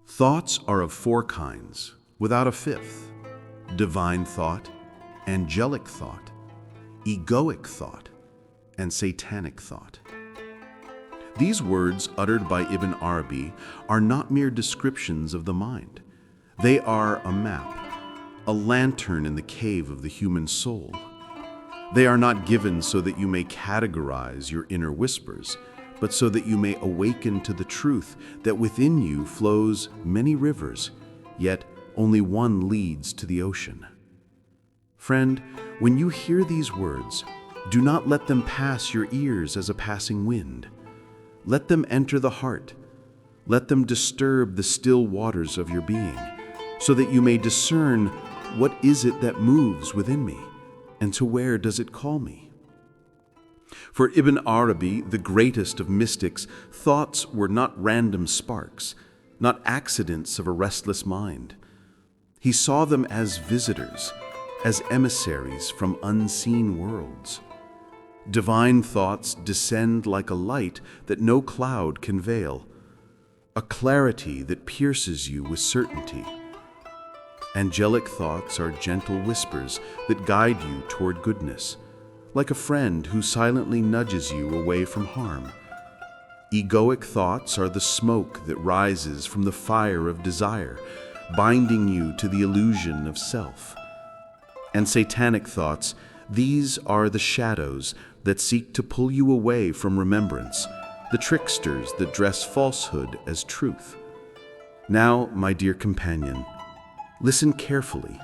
Thoughts are of four kinds, without a fifth: divine thought, angelic thought, egoic thought, and satanic thought. These words uttered by Ibn Arabi are not mere descriptions of the mind. They are a map, a lantern in the cave of the human soul. They are not given so that you may categorize your inner whispers, but so that you may awaken to the truth that within you flows many rivers, yet only one leads to the ocean. Friend, when you hear these words, do not let them pass your ears as a passing wind. Let them enter the heart. Let them disturb the still waters of your being, so that you may discern what is it that moves within me, and to where does it call me. For Ibn Arabi, the greatest of mystics, thoughts were not random sparks, not accidents of a restless mind. He saw them as visitors, as emissaries from unseen worlds. Divine thoughts descend like a light that no cloud can veil, a clarity that pierces you with certainty. Angelic thoughts are gentle whispers that guide you toward goodness, like a friend who silently nudges you away from harm. Egoic thoughts are the smoke that rises from the fire of desire, binding you to the illusion of self. And satanic thoughts, these are the shadows that seek to pull you away from remembrance, the tricksters that dress falsehood as truth. Now, my dear companion, listen carefully.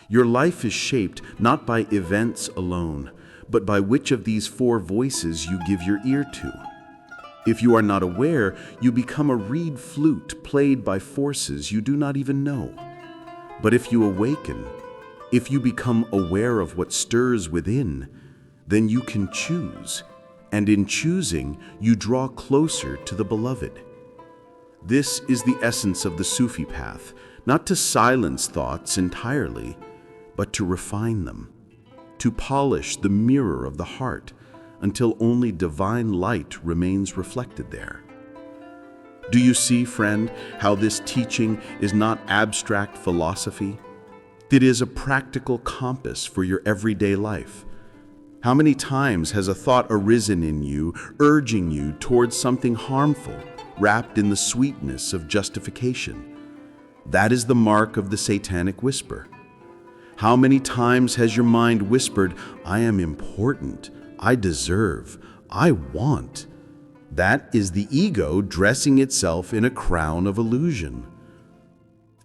Your life is shaped not by events alone, but by which of these four voices you give your ear to. If you are not aware, you become a reed flute played by forces you do not even know. But if you awaken, if you become aware of what stirs within, then you can choose, and in choosing, you draw closer to the beloved. This is the essence of the Sufi path, not to silence thoughts entirely, but to refine them, to polish the mirror of the heart until only divine light remains reflected there. Do you see, friend, how this teaching is not abstract philosophy? It is a practical compass for your everyday life. How many times has a thought arisen in you, urging you towards something harmful, wrapped in the sweetness of justification? That is the mark of the satanic whisper. How many times has your mind whispered, "I am important, I deserve, I want"? That is the ego dressing itself in a crown of illusion.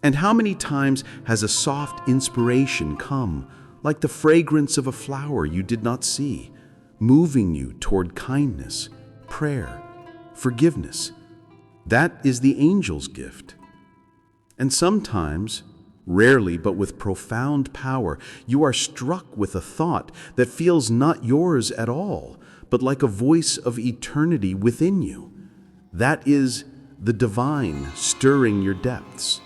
And how many times has a soft inspiration come, like the fragrance of a flower you did not see, moving you toward kindness, prayer, forgiveness? That is the angel's gift. And sometimes, rarely but with profound power, you are struck with a thought that feels not yours at all, but like a voice of eternity within you. That is the divine stirring your depths.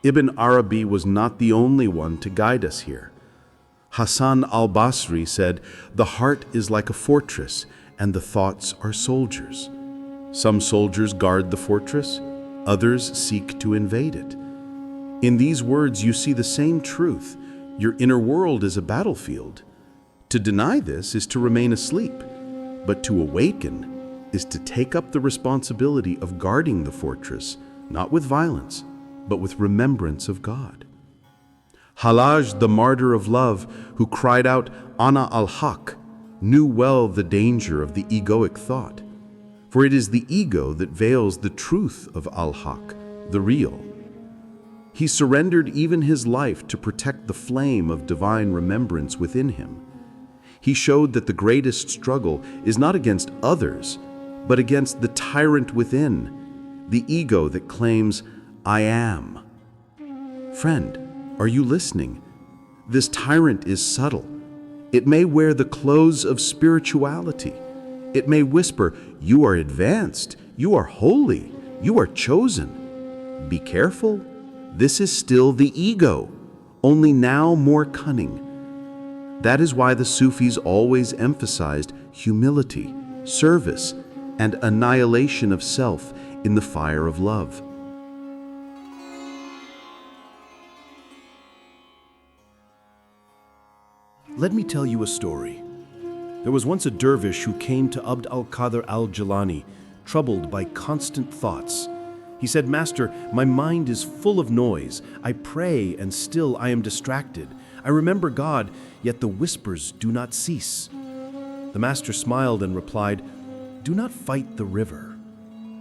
Ibn Arabi was not the only one to guide us here. Hassan al-Basri said, "The heart is like a fortress, and the thoughts are soldiers. Some soldiers guard the fortress, others seek to invade it." In these words, you see the same truth. Your inner world is a battlefield. To deny this is to remain asleep, but to awaken is to take up the responsibility of guarding the fortress, not with violence, but with remembrance of God. Halaj, the martyr of love, who cried out, "Ana al-Haq," knew well the danger of the egoic thought. For it is the ego that veils the truth of al-Haq, the real. He surrendered even his life to protect the flame of divine remembrance within him. He showed that the greatest struggle is not against others, but against the tyrant within, the ego that claims, "I am." Friend, are you listening? This tyrant is subtle. It may wear the clothes of spirituality. It may whisper, "You are advanced, you are holy, you are chosen." Be careful. This is still the ego, only now more cunning. That is why the Sufis always emphasized humility, service, and annihilation of self in the fire of love. Let me tell you a story. There was once a dervish who came to Abd al-Qadir al-Jilani, troubled by constant thoughts. He said, "Master, my mind is full of noise. I pray and still I am distracted. I remember God, yet the whispers do not cease." The master smiled and replied, "Do not fight the river.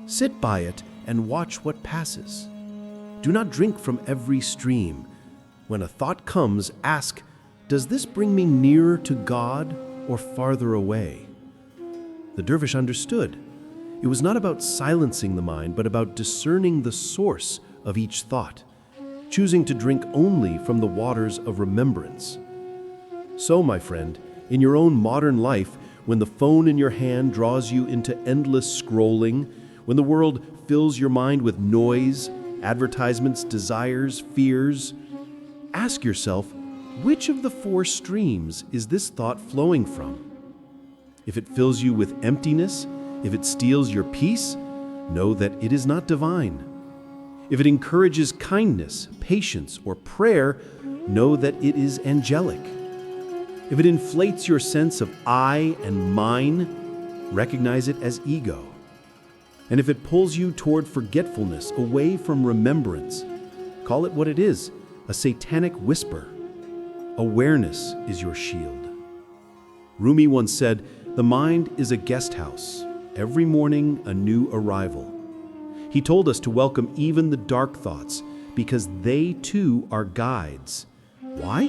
Sit by it and watch what passes. Do not drink from every stream. When a thought comes, ask, does this bring me nearer to God or farther away?" The dervish understood. It was not about silencing the mind, but about discerning the source of each thought, choosing to drink only from the waters of remembrance. So, my friend, in your own modern life, when the phone in your hand draws you into endless scrolling, when the world fills your mind with noise, advertisements, desires, fears, ask yourself, which of the four streams is this thought flowing from? If it fills you with emptiness, if it steals your peace, know that it is not divine. If it encourages kindness, patience, or prayer, know that it is angelic. If it inflates your sense of I and mine, recognize it as ego. And if it pulls you toward forgetfulness, away from remembrance, call it what it is, a satanic whisper. Awareness is your shield. Rumi once said, "The mind is a guest house, every morning a new arrival." He told us to welcome even the dark thoughts because they too are guides. Why?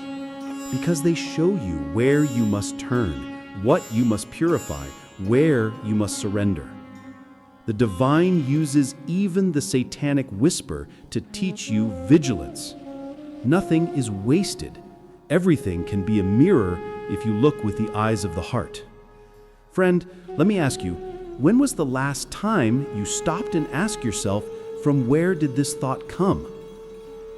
Because they show you where you must turn, what you must purify, where you must surrender. The divine uses even the satanic whisper to teach you vigilance. Nothing is wasted. Everything can be a mirror if you look with the eyes of the heart. Friend, let me ask you, when was the last time you stopped and asked yourself, from where did this thought come?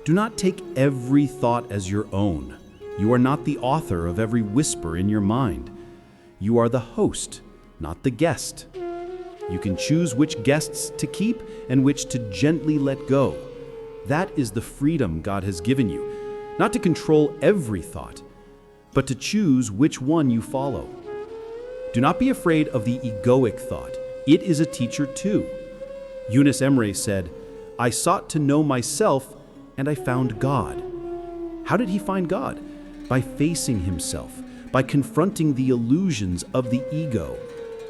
Do not take every thought as your own. You are not the author of every whisper in your mind. You are the host, not the guest. You can choose which guests to keep and which to gently let go. That is the freedom God has given you, not to control every thought, but to choose which one you follow. Do not be afraid of the egoic thought. It is a teacher too. Yunus Emre said, "I sought to know myself, and I found God." How did he find God? By facing himself, by confronting the illusions of the ego,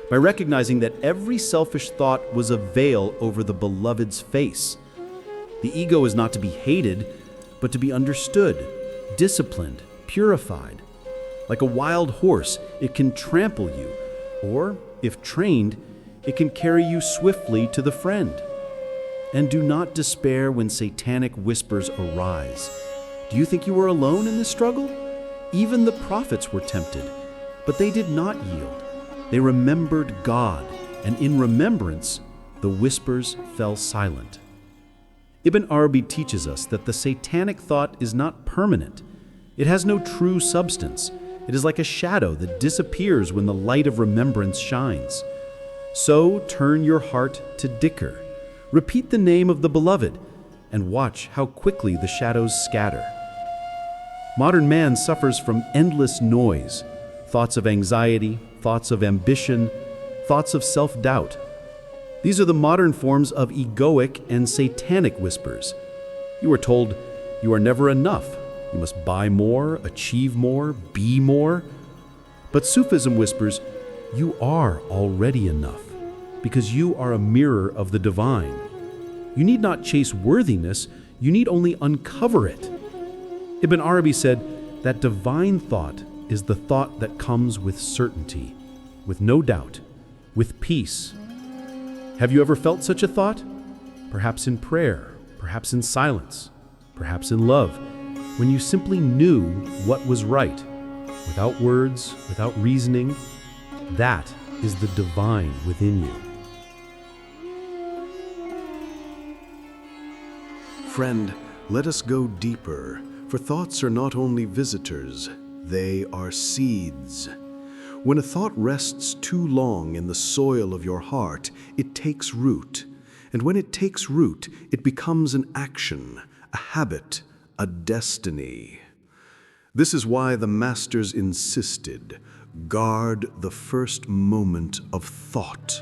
by recognizing that every selfish thought was a veil over the beloved's face. The ego is not to be hated, but to be understood, disciplined, purified. Like a wild horse, it can trample you, or, if trained, it can carry you swiftly to the friend. And do not despair when satanic whispers arise. Do you think you are alone in this struggle? Even the prophets were tempted, but they did not yield. They remembered God, and in remembrance, the whispers fell silent. Ibn Arabi teaches us that the satanic thought is not permanent. It has no true substance. It is like a shadow that disappears when the light of remembrance shines. So turn your heart to dhikr. Repeat the name of the beloved, and watch how quickly the shadows scatter. Modern man suffers from endless noise, thoughts of anxiety, thoughts of ambition, thoughts of self-doubt. These are the modern forms of egoic and satanic whispers. You are told you are never enough. You must buy more, achieve more, be more. But Sufism whispers, you are already enough, because you are a mirror of the divine. You need not chase worthiness, you need only uncover it. Ibn Arabi said that divine thought is the thought that comes with certainty, with no doubt, with peace. Have you ever felt such a thought? Perhaps in prayer, perhaps in silence, perhaps in love, when you simply knew what was right, without words, without reasoning. That is the divine within you. Friend, let us go deeper, for thoughts are not only visitors, they are seeds. When a thought rests too long in the soil of your heart, it takes root. And when it takes root, it becomes an action, a habit, a destiny. This is why the masters insisted, guard the first moment of thought.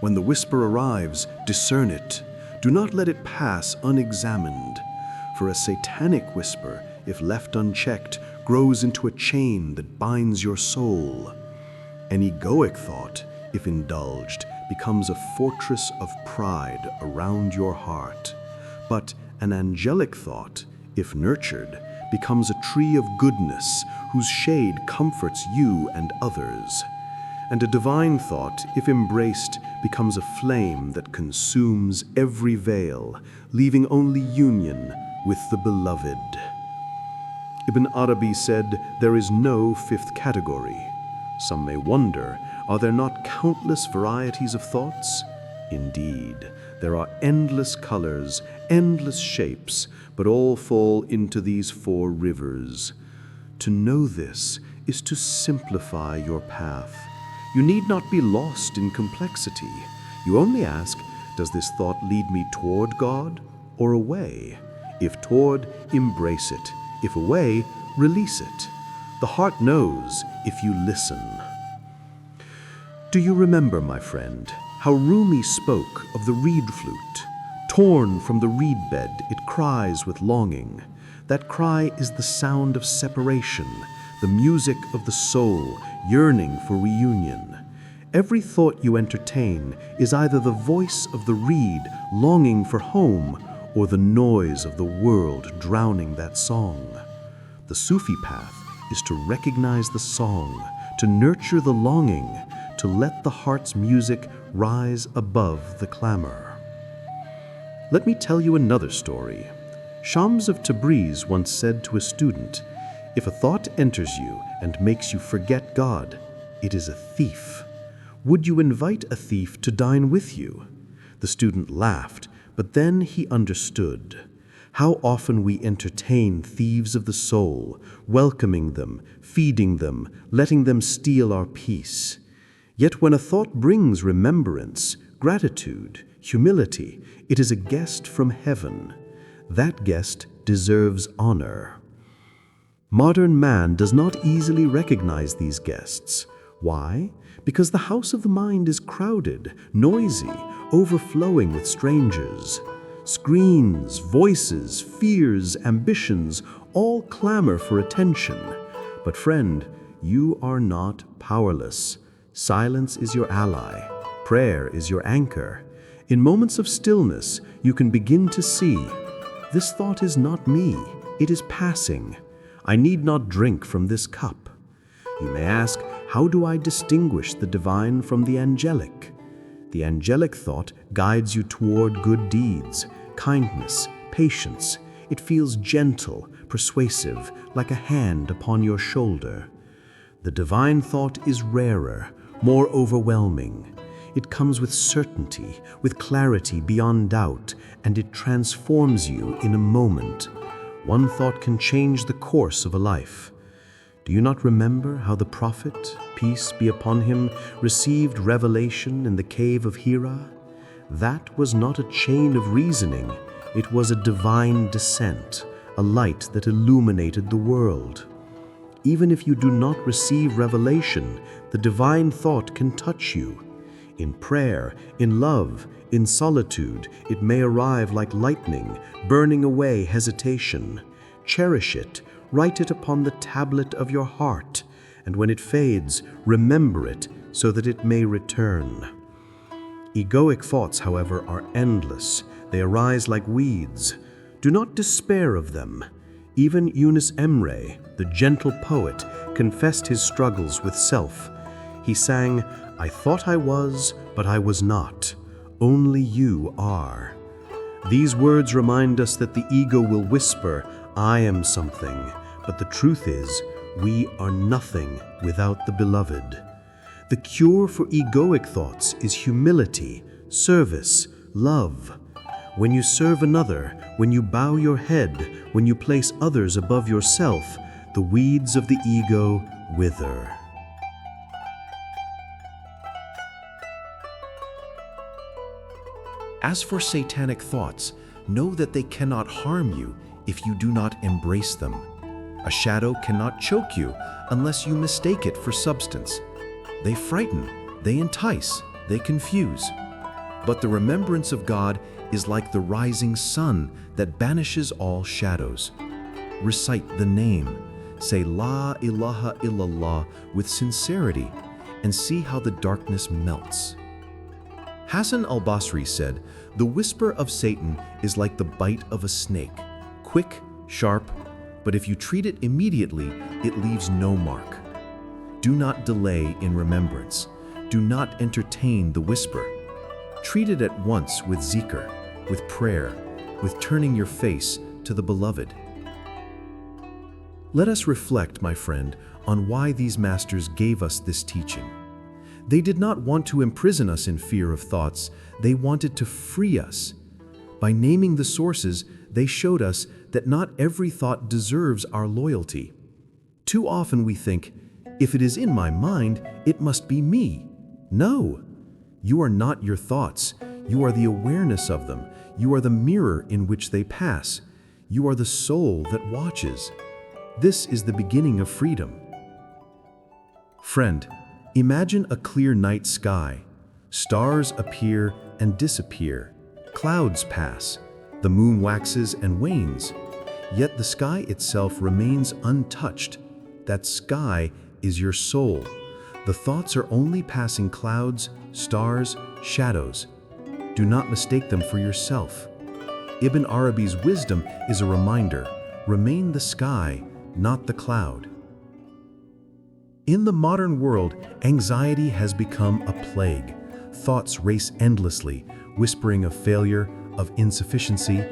When the whisper arrives, discern it. Do not let it pass unexamined. For a satanic whisper, if left unchecked, grows into a chain that binds your soul. An egoic thought, if indulged, becomes a fortress of pride around your heart. But an angelic thought, if nurtured, becomes a tree of goodness whose shade comforts you and others. And a divine thought, if embraced, becomes a flame that consumes every veil, leaving only union with the beloved. Ibn Arabi said, "There is no fifth category." Some may wonder, are there not countless varieties of thoughts? Indeed, there are endless colors, endless shapes, but all fall into these four rivers. To know this is to simplify your path. You need not be lost in complexity. You only ask, does this thought lead me toward God or away? If toward, embrace it. If away, release it. The heart knows if you listen. Do you remember, my friend, how Rumi spoke of the reed flute? Torn from the reed bed, it cries with longing. That cry is the sound of separation, the music of the soul yearning for reunion. Every thought you entertain is either the voice of the reed longing for home or the noise of the world drowning that song. The Sufi path is to recognize the song, to nurture the longing, to let the heart's music rise above the clamor. Let me tell you another story. Shams of Tabriz once said to a student, "If a thought enters you and makes you forget God, it is a thief. Would you invite a thief to dine with you?" The student laughed, but then he understood. How often we entertain thieves of the soul, welcoming them, feeding them, letting them steal our peace. Yet when a thought brings remembrance, gratitude, humility, it is a guest from heaven. That guest deserves honor. Modern man does not easily recognize these guests. Why? Because the house of the mind is crowded, noisy, overflowing with strangers. Screens, voices, fears, ambitions, all clamor for attention. But friend, you are not powerless. Silence is your ally. Prayer is your anchor. In moments of stillness, you can begin to see, this thought is not me, it is passing. I need not drink from this cup. You may ask, how do I distinguish the divine from the angelic? The angelic thought guides you toward good deeds, kindness, patience. It feels gentle, persuasive, like a hand upon your shoulder. The divine thought is rarer, more overwhelming. It comes with certainty, with clarity beyond doubt, and it transforms you in a moment. One thought can change the course of a life. Do you not remember how the prophet, peace be upon him, received revelation in the cave of Hira? That was not a chain of reasoning. It was a divine descent, a light that illuminated the world. Even if you do not receive revelation, the divine thought can touch you. In prayer, in love, in solitude, it may arrive like lightning, burning away hesitation. Cherish it, write it upon the tablet of your heart, and when it fades, remember it so that it may return. Egoic thoughts, however, are endless. They arise like weeds. Do not despair of them. Even Yunus Emre, the gentle poet, confessed his struggles with self. He sang, "I thought I was, but I was not. Only you are." These words remind us that the ego will whisper, "I am something," but the truth is, we are nothing without the beloved. The cure for egoic thoughts is humility, service, love. When you serve another, when you bow your head, when you place others above yourself, the weeds of the ego wither. As for satanic thoughts, know that they cannot harm you if you do not embrace them. A shadow cannot choke you unless you mistake it for substance. They frighten, they entice, they confuse. But the remembrance of God is like the rising sun that banishes all shadows. Recite the name, say La ilaha illallah with sincerity, and see how the darkness melts. Hassan al-Basri said, "The whisper of Satan is like the bite of a snake, quick, sharp, but if you treat it immediately, it leaves no mark." Do not delay in remembrance. Do not entertain the whisper. Treat it at once with zikr, with prayer, with turning your face to the beloved. Let us reflect, my friend, on why these masters gave us this teaching. They did not want to imprison us in fear of thoughts, they wanted to free us. By naming the sources, they showed us that not every thought deserves our loyalty. Too often we think, if it is in my mind, it must be me. No, you are not your thoughts. You are the awareness of them. You are the mirror in which they pass. You are the soul that watches. This is the beginning of freedom. Friend, imagine a clear night sky. Stars appear and disappear. Clouds pass. The moon waxes and wanes. Yet the sky itself remains untouched. That sky is your soul. The thoughts are only passing clouds, stars, shadows. Do not mistake them for yourself. Ibn Arabi's wisdom is a reminder: remain the sky, not the cloud. In the modern world, anxiety has become a plague. Thoughts race endlessly, whispering of failure, of insufficiency.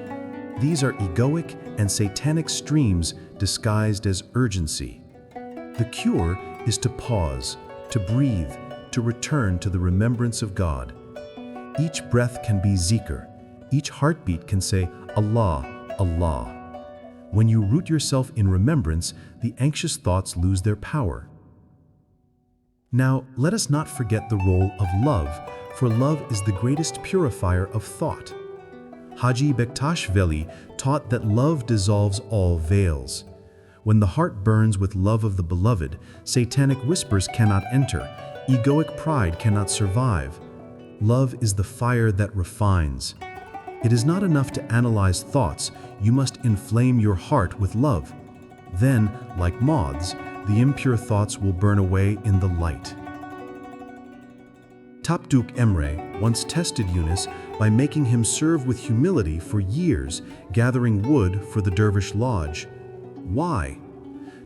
These are egoic and satanic streams disguised as urgency. The cure is to pause, to breathe, to return to the remembrance of God. Each breath can be zikr. Each heartbeat can say, Allah, Allah. When you root yourself in remembrance, the anxious thoughts lose their power. Now, let us not forget the role of love, for love is the greatest purifier of thought. Haji Bektash Veli taught that love dissolves all veils. When the heart burns with love of the beloved, satanic whispers cannot enter, egoic pride cannot survive. Love is the fire that refines. It is not enough to analyze thoughts, you must inflame your heart with love. Then, like moths, the impure thoughts will burn away in the light. Tapduk Emre once tested Yunus by making him serve with humility for years, gathering wood for the dervish lodge. Why?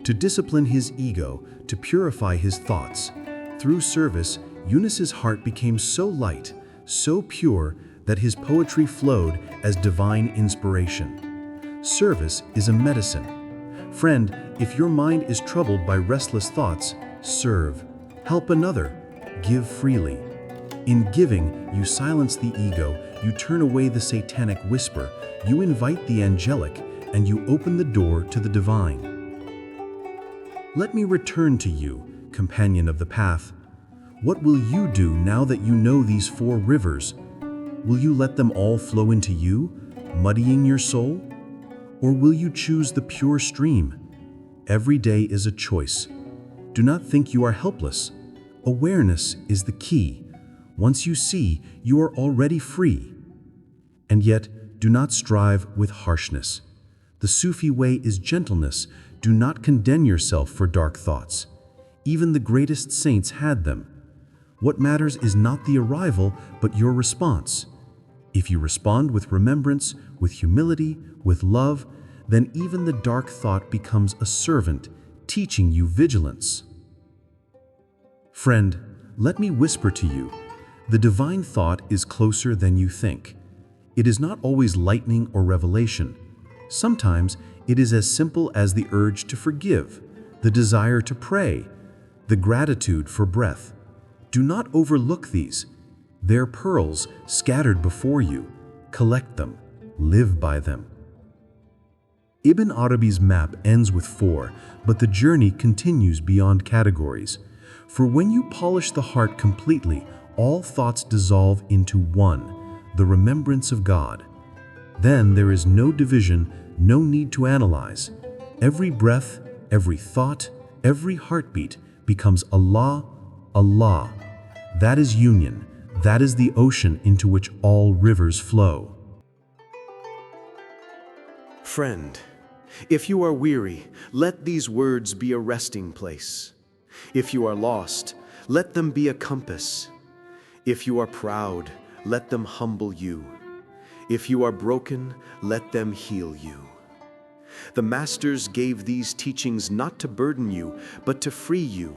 To discipline his ego, to purify his thoughts. Through service, Yunus's heart became so light, so pure, that his poetry flowed as divine inspiration. Service is a medicine. Friend, if your mind is troubled by restless thoughts, serve. Help another. Give freely. In giving, you silence the ego, you turn away the satanic whisper, you invite the angelic, and you open the door to the divine. Let me return to you, companion of the path. What will you do now that you know these four rivers? Will you let them all flow into you, muddying your soul? Or will you choose the pure stream? Every day is a choice. Do not think you are helpless. Awareness is the key. Once you see, you are already free. And yet, do not strive with harshness. The Sufi way is gentleness. Do not condemn yourself for dark thoughts. Even the greatest saints had them. What matters is not the arrival, but your response. If you respond with remembrance, with humility, with love, then even the dark thought becomes a servant, teaching you vigilance. Friend, let me whisper to you, the divine thought is closer than you think. It is not always lightning or revelation. Sometimes it is as simple as the urge to forgive, the desire to pray, the gratitude for breath. Do not overlook these. They're pearls scattered before you. Collect them. Live by them. Ibn Arabi's map ends with 4, but the journey continues beyond categories. For when you polish the heart completely, all thoughts dissolve into one, the remembrance of God. Then there is no division, no need to analyze. Every breath, every thought, every heartbeat becomes Allah, Allah. That is union. That is the ocean into which all rivers flow. Friend, if you are weary, let these words be a resting place. If you are lost, let them be a compass. If you are proud, let them humble you. If you are broken, let them heal you. The masters gave these teachings not to burden you, but to free you.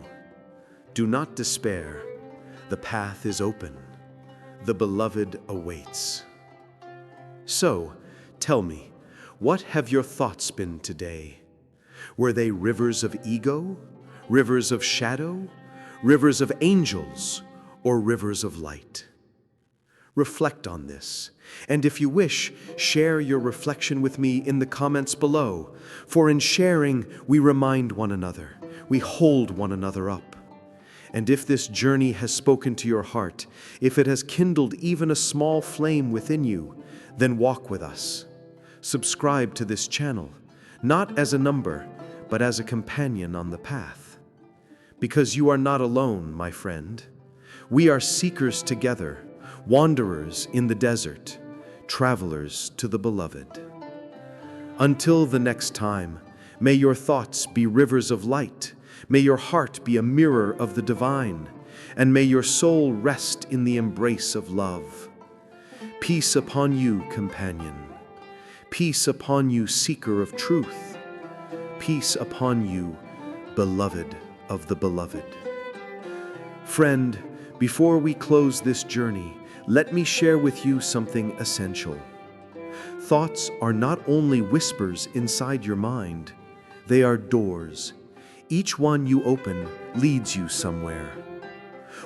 Do not despair. The path is open. The beloved awaits. So, tell me, what have your thoughts been today? Were they rivers of ego, rivers of shadow, rivers of angels, or rivers of light? Reflect on this, and if you wish, share your reflection with me in the comments below, for in sharing, we remind one another, we hold one another up. And if this journey has spoken to your heart, if it has kindled even a small flame within you, then walk with us. Subscribe to this channel, not as a number, but as a companion on the path. Because you are not alone, my friend. We are seekers together, wanderers in the desert, travelers to the beloved. Until the next time, may your thoughts be rivers of light, may your heart be a mirror of the divine, and may your soul rest in the embrace of love. Peace upon you, companion. Peace upon you, seeker of truth. Peace upon you, beloved of the beloved. Friend, before we close this journey, let me share with you something essential. Thoughts are not only whispers inside your mind, they are doors. Each one you open leads you somewhere.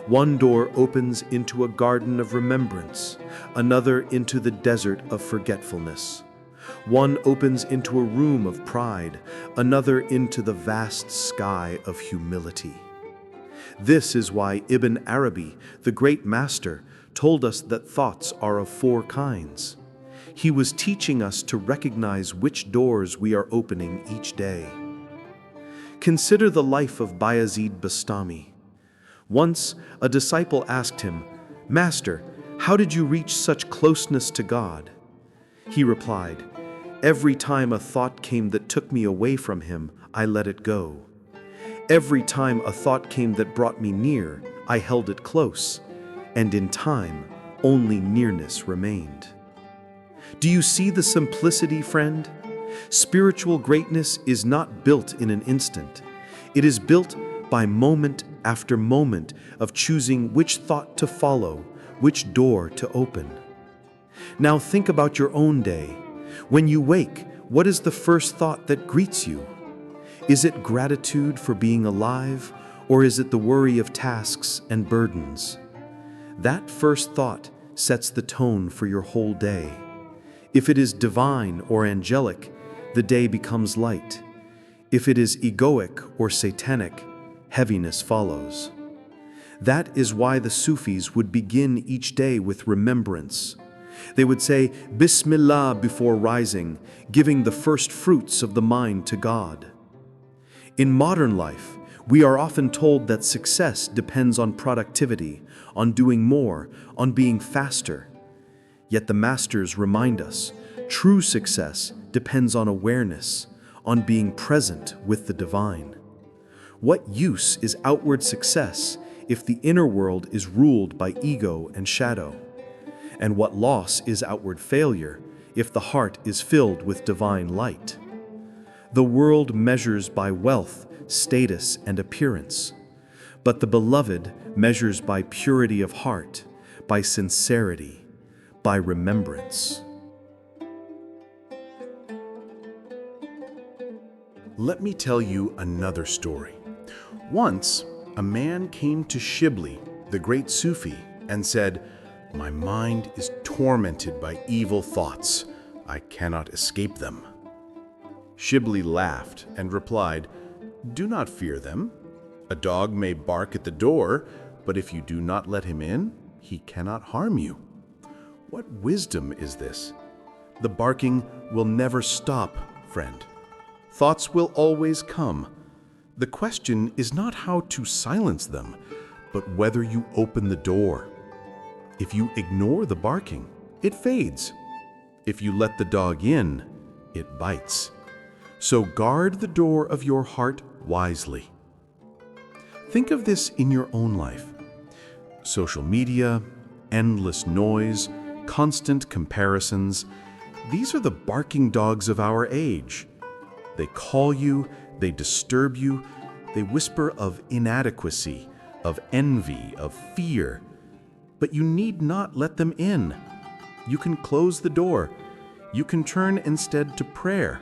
One door opens into a garden of remembrance, another into the desert of forgetfulness. One opens into a room of pride, another into the vast sky of humility. This is why Ibn Arabi, the great master, told us that thoughts are of 4 kinds. He was teaching us to recognize which doors we are opening each day. Consider the life of Bayezid Bastami. Once, a disciple asked him, "Master, how did you reach such closeness to God?" He replied, "Every time a thought came that took me away from Him, I let it go. Every time a thought came that brought me near, I held it close, and in time, only nearness remained." Do you see the simplicity, friend? Spiritual greatness is not built in an instant. It is built by moment after moment of choosing which thought to follow, which door to open. Now think about your own day. When you wake, what is the first thought that greets you? Is it gratitude for being alive, or is it the worry of tasks and burdens? That first thought sets the tone for your whole day. If it is divine or angelic, the day becomes light. If it is egoic or satanic, heaviness follows. That is why the Sufis would begin each day with remembrance. They would say, Bismillah before rising, giving the first fruits of the mind to God. In modern life, we are often told that success depends on productivity, on doing more, on being faster. Yet the masters remind us, true success depends on awareness, on being present with the divine. What use is outward success if the inner world is ruled by ego and shadow? And what loss is outward failure if the heart is filled with divine light? The world measures by wealth, status, and appearance, but the beloved measures by purity of heart, by sincerity, by remembrance. Let me tell you another story. Once, a man came to Shibli, the great Sufi, and said, "My mind is tormented by evil thoughts. I cannot escape them." Shibli laughed and replied, "Do not fear them. A dog may bark at the door, but if you do not let him in, he cannot harm you." What wisdom is this? The barking will never stop, friend. Thoughts will always come, The question is not how to silence them, but whether you open the door. If you ignore the barking, it fades. If you let the dog in, it bites. So guard the door of your heart wisely. Think of this in your own life. Social media, endless noise, constant comparisons, these are the barking dogs of our age. They call you, they disturb you, they whisper of inadequacy, of envy, of fear. But you need not let them in. You can close the door. You can turn instead to prayer,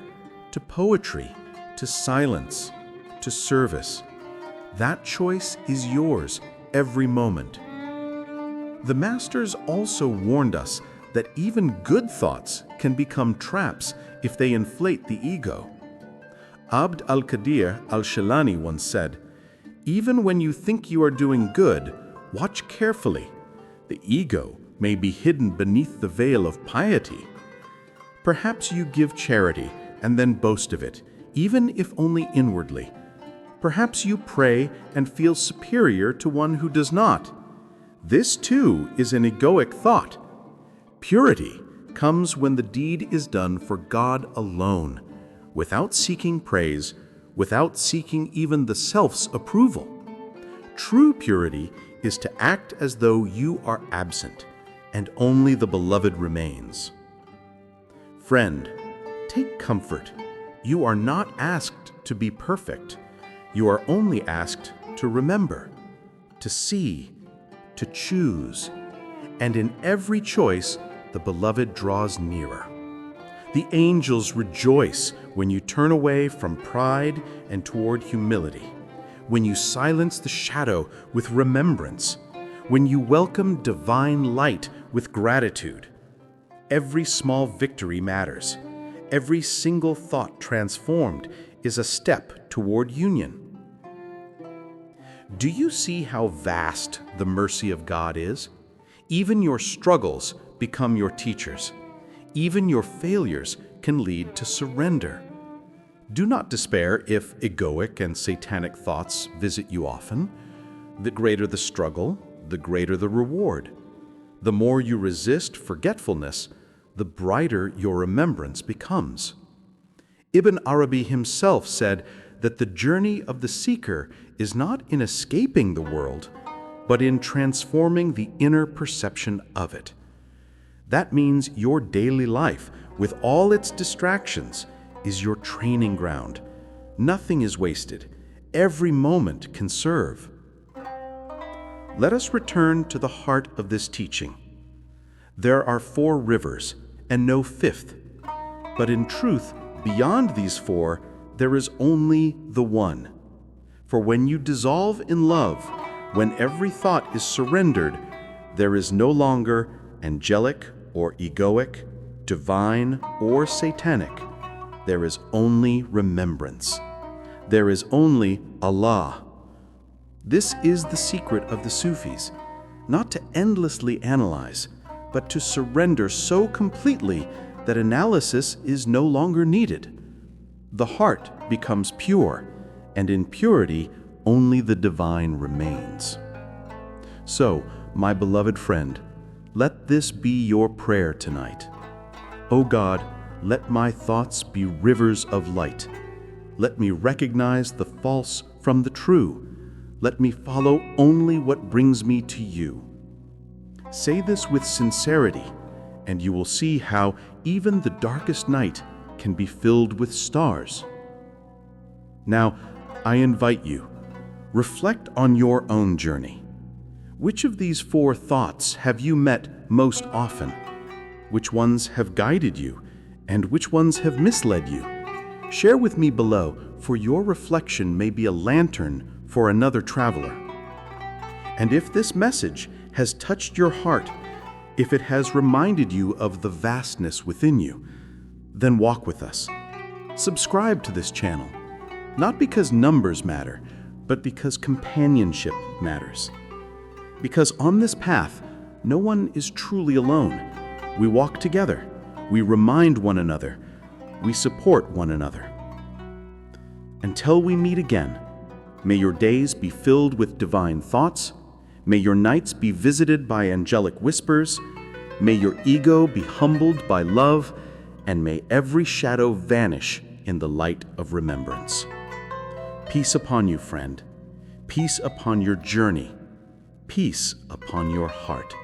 to poetry, to silence, to service. That choice is yours every moment. The Masters also warned us that even good thoughts can become traps if they inflate the ego. Abd al-Qadir al-Shilani once said, "Even when you think you are doing good, watch carefully. The ego may be hidden beneath the veil of piety." Perhaps you give charity and then boast of it, even if only inwardly. Perhaps you pray and feel superior to one who does not. This too is an egoic thought. Purity comes when the deed is done for God alone, without seeking praise, without seeking even the self's approval. True purity is to act as though you are absent, and only the beloved remains. Friend, take comfort. You are not asked to be perfect. You are only asked to remember, to see, to choose. And in every choice, the beloved draws nearer. The angels rejoice when you turn away from pride and toward humility, when you silence the shadow with remembrance, when you welcome divine light with gratitude. Every small victory matters. Every single thought transformed is a step toward union. Do you see how vast the mercy of God is? Even your struggles become your teachers. Even your failures can lead to surrender. Do not despair if egoic and satanic thoughts visit you often. The greater the struggle, the greater the reward. The more you resist forgetfulness, the brighter your remembrance becomes. Ibn Arabi himself said that the journey of the seeker is not in escaping the world, but in transforming the inner perception of it. That means your daily life, with all its distractions, is your training ground. Nothing is wasted. Every moment can serve. Let us return to the heart of this teaching. There are 4 rivers, and no 5th. But in truth, beyond these 4, there is only the one. For when you dissolve in love, when every thought is surrendered, there is no longer angelic or egoic, divine or satanic. There is only remembrance. There is only Allah. This is the secret of the Sufis, not to endlessly analyze, but to surrender so completely that analysis is no longer needed. The heart becomes pure, and in purity only the divine remains. So, my beloved friend, let this be your prayer tonight. O God, let my thoughts be rivers of light. Let me recognize the false from the true. Let me follow only what brings me to you. Say this with sincerity, and you will see how even the darkest night can be filled with stars. Now, I invite you, reflect on your own journey. Which of these 4 thoughts have you met most often? Which ones have guided you, and which ones have misled you? Share with me below, for your reflection may be a lantern for another traveler. And if this message has touched your heart, if it has reminded you of the vastness within you, then walk with us. Subscribe to this channel, not because numbers matter, but because companionship matters. Because on this path, no one is truly alone. We walk together, we remind one another, we support one another. Until we meet again, May your days be filled with divine thoughts. May your nights be visited by angelic whispers. May your ego be humbled by love, and may every shadow vanish in the light of remembrance. Peace upon you, friend. Peace upon your journey. Peace upon your heart.